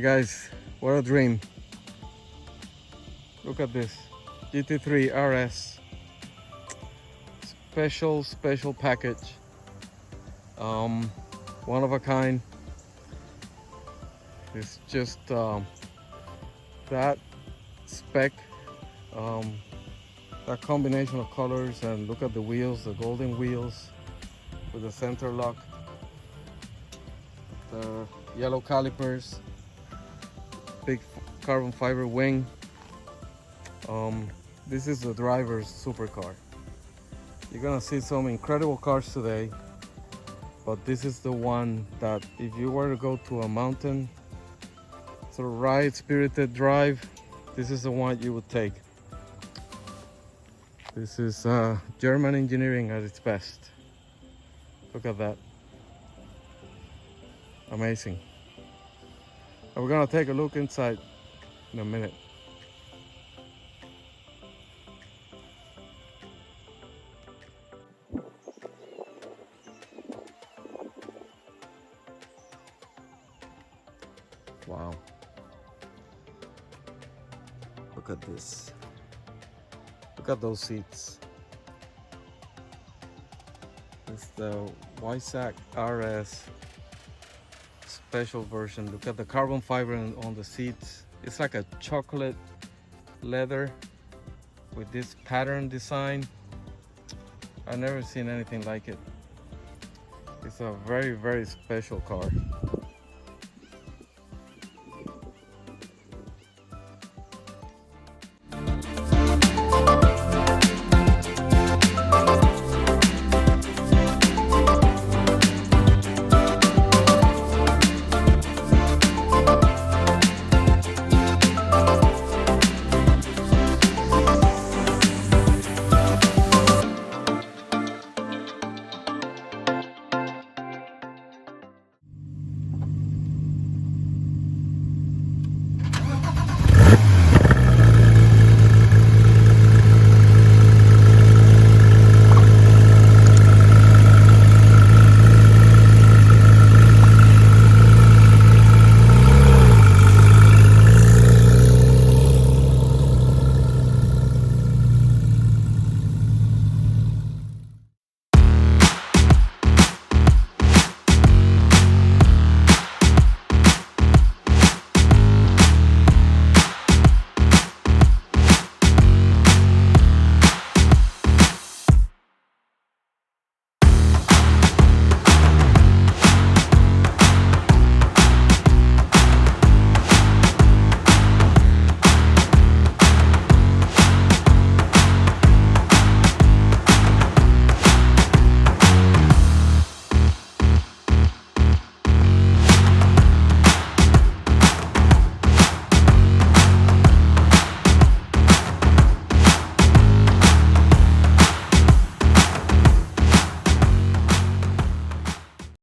guys, what a dream. Look at this GT3 RS special package, one of a kind. It's just that spec, that combination of colors, and look at the wheels, the golden wheels with the center lock, the yellow calipers, big carbon fiber wing. This is the driver's supercar. You're gonna see some incredible cars today, but this is the one that if you were to go to a mountain sort of ride, spirited drive, this is the one you would take. This is German engineering at its best. Look at that. Amazing. And we're gonna take a look inside in a minute. Wow. Look at this. Look at those seats. It's the Weissach RS special version. Look at the carbon fiber on the seats. It's like a chocolate leather with this pattern design. I've never seen anything like it. It's a very special car.